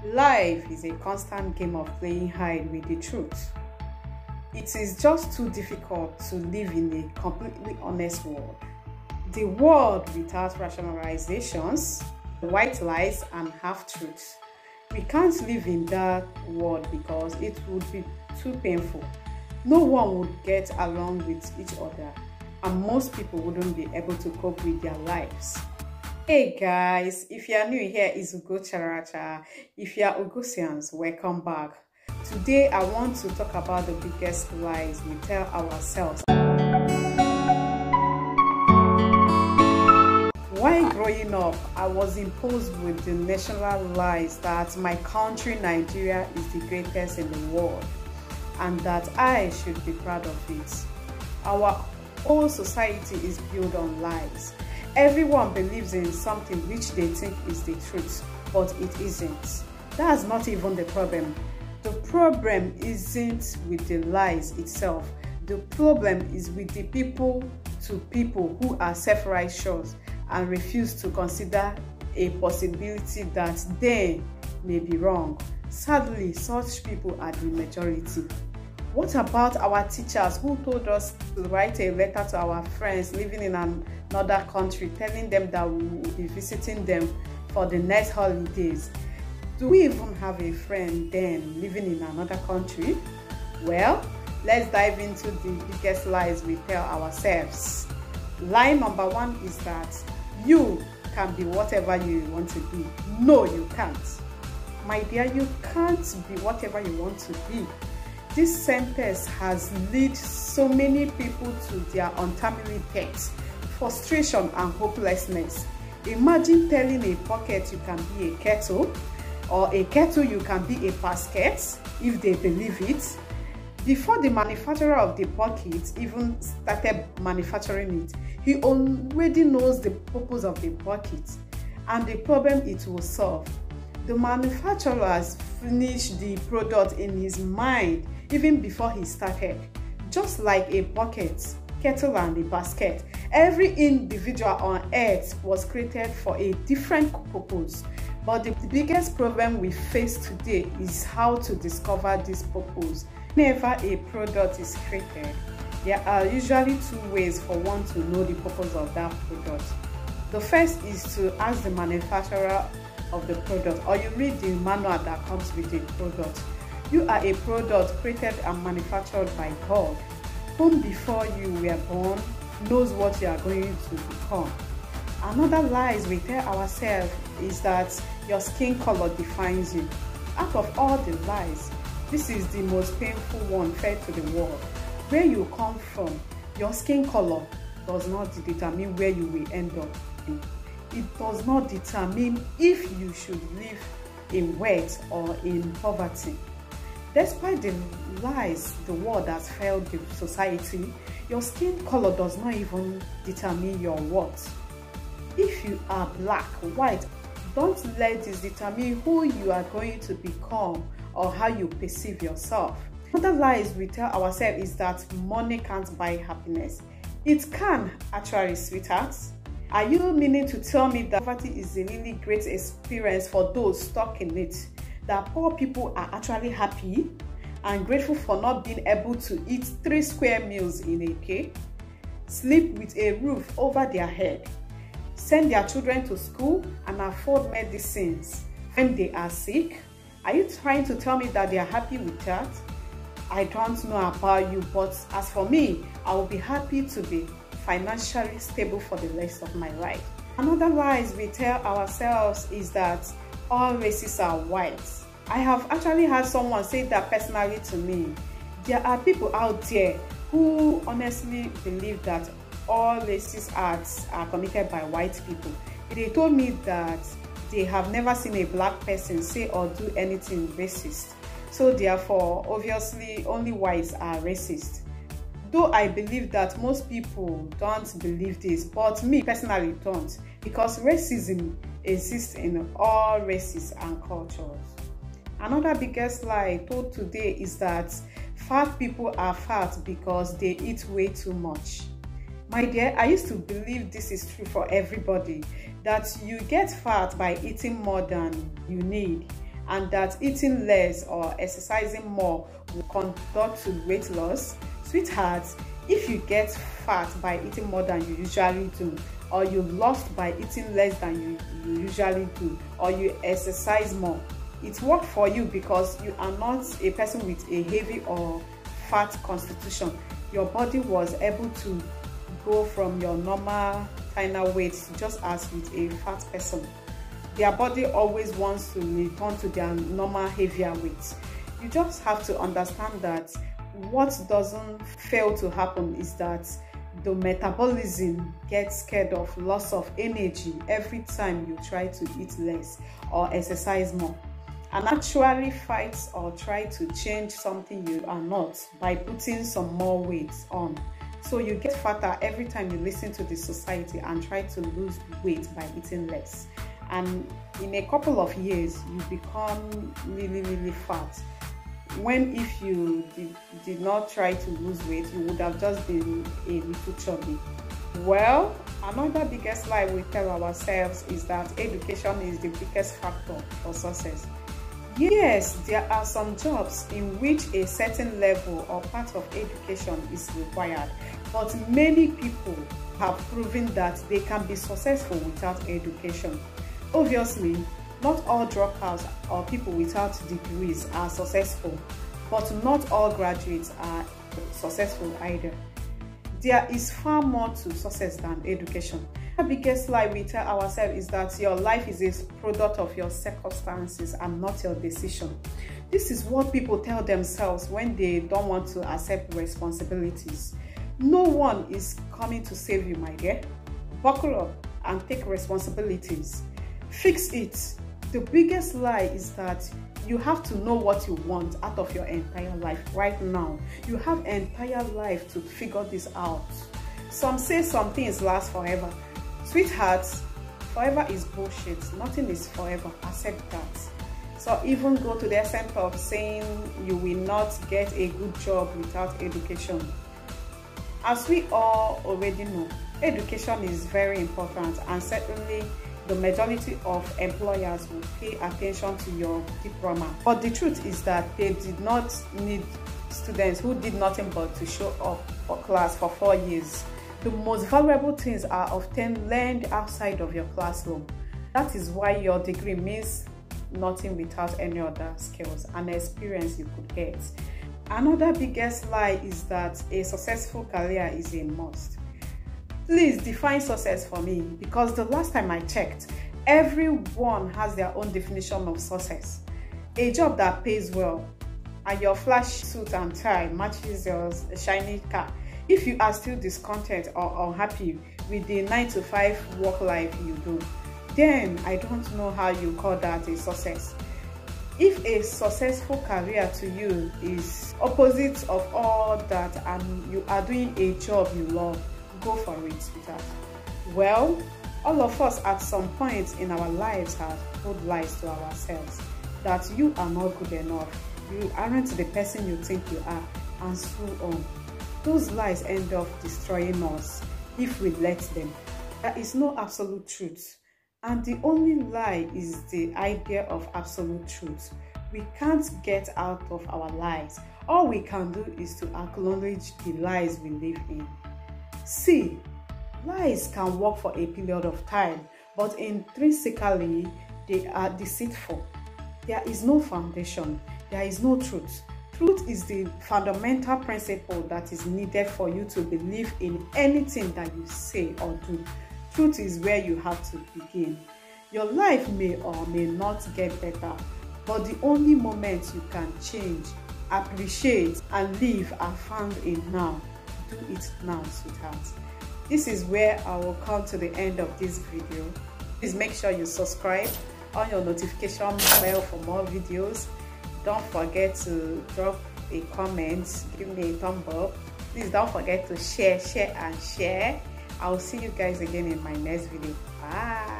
Life is a constant game of playing hide with the truth. It is just too difficult to live in a completely honest world. The world without rationalizations, white lies, and half-truths. We can't live in that world because it would be too painful. No one would get along with each other, and most people wouldn't be able to cope with their lives. Hey guys, if you are new here, it's Ugo Characha. If you are Ugosians, welcome back. Today I want to talk about the biggest lies we tell ourselves. While growing up, I was imposed with the national lies that my country, Nigeria, is the greatest in the world and that I should be proud of it. Our whole society is built on lies. Everyone believes in something which they think is the truth, but it isn't. That's not even the problem. The problem isn't with the lies itself. The problem is with the people who are self-righteous and refuse to consider a possibility that they may be wrong. Sadly, such people are the majority. What about our teachers who told us to write a letter to our friends living in another country, telling them that we will be visiting them for the next holidays? Do we even have a friend then living in another country? Well, let's dive into the biggest lies we tell ourselves. Lie number one is that you can be whatever you want to be. No, you can't. My dear, you can't be whatever you want to be. This sentence has led so many people to their untimely deaths, frustration and hopelessness. Imagine telling a bucket you can be a kettle, or a kettle you can be a basket, if they believe it. Before the manufacturer of the bucket even started manufacturing it, he already knows the purpose of the bucket and the problem it will solve. The manufacturer has finished the product in his mind even before he started. Just like a bucket, kettle and a basket, every individual on earth was created for a different purpose. But the biggest problem we face today is how to discover this purpose. Whenever a product is created, there are usually two ways for one to know the purpose of that product. The first is to ask the manufacturer of the product, or you read the manual that comes with the product. You are a product created and manufactured by God, whom before you were born knows what you are going to become. Another lies we tell ourselves is that your skin color defines you. Out of all the lies, this is the most painful one fed to the world. Where you come from, your skin color does not determine where you will end up in. It does not determine if you should live in wealth or in poverty. Despite the lies the world has fed the society, your skin color does not even determine your worth. If you are black, white, don't let this determine who you are going to become or how you perceive yourself. Another lies we tell ourselves is that money can't buy happiness. It can actually, sweethearts. Are you meaning to tell me that poverty is a really great experience for those stuck in it? That poor people are actually happy and grateful for not being able to eat 3 square meals in a day, sleep with a roof over their head, send their children to school and afford medicines when they are sick? Are you trying to tell me that they are happy with that? I don't know about you, but as for me, I will be happy to be financially stable for the rest of my life. Another lies we tell ourselves is that all races are white. I have actually had someone say that personally to me. There are people out there who honestly believe that all racist acts are committed by white people. They told me that they have never seen a black person say or do anything racist. So therefore, obviously, only whites are racist. Though I believe that most people don't believe this, but me personally don't, because racism exists in all races and cultures. Another biggest lie told today is that fat people are fat because they eat way too much. My dear, I used to believe this is true for everybody, that you get fat by eating more than you need, and that eating less or exercising more will conduct to weight loss. Sweethearts, if you get fat by eating more than you usually do, or you lost by eating less than you usually do, or you exercise more, it worked for you because you are not a person with a heavy or fat constitution. Your body was able to go from your normal final weight just as with a fat person. Their body always wants to return to their normal heavier weight. You just have to understand that what doesn't fail to happen is that the metabolism gets scared of loss of energy every time you try to eat less or exercise more, and actually fights or try to change something you are not by putting some more weight on. So you get fatter every time you listen to the society and try to lose weight by eating less, and in a couple of years you become really fat, when if you did not try to lose weight, you would have just been a little chubby. Well, another biggest lie we tell ourselves is that education is the biggest factor for success. Yes, there are some jobs in which a certain level or part of education is required, but many people have proven that they can be successful without education. Obviously, not all dropouts or people without degrees are successful, but not all graduates are successful either. There is far more to success than education. The biggest lie we tell ourselves is that your life is a product of your circumstances and not your decision. This is what people tell themselves when they don't want to accept responsibilities. No one is coming to save you, my dear. Buckle up and take responsibilities. Fix it. The biggest lie is that you have to know what you want out of your entire life right now. You have entire life to figure this out. Some say some things last forever. Sweethearts, forever is bullshit. Nothing is forever. Accept that. So even go to the extent of saying you will not get a good job without education. As we all already know, education is very important, and certainly the majority of employers will pay attention to your diploma. But the truth is that they did not need students who did nothing but to show up for class for 4 years. The most valuable things are often learned outside of your classroom. That is why your degree means nothing without any other skills and experience you could get. Another biggest lie is that a successful career is a must. Please define success for me, because the last time I checked, everyone has their own definition of success. A job that pays well and your flash suit and tie matches your shiny car. If you are still discontent or unhappy with the 9-to-5 work life you do, then I don't know how you call that a success. If a successful career to you is opposite of all that and you are doing a job you love, go for it, sweetheart. Well, all of us at some point in our lives have told lies to ourselves that you are not good enough, you aren't the person you think you are, and so on. Those lies end up destroying us if we let them. There is no absolute truth, and the only lie is the idea of absolute truth. We can't get out of our lies. All we can do is to acknowledge the lies we live in. See, lies can work for a period of time, but intrinsically they are deceitful. There is no foundation. There is no truth. Truth is the fundamental principle that is needed for you to believe in anything that you say or do. Truth is where you have to begin. Your life may or may not get better, but the only moments you can change, appreciate, and live are found in now. Do it now, sweetheart. This is where I will come to the end of this video. Please make sure you subscribe on your notification bell for more videos. Don't forget to drop a comment, give me a thumb up. Please don't forget to share and share. I'll see you guys again in my next video. Bye.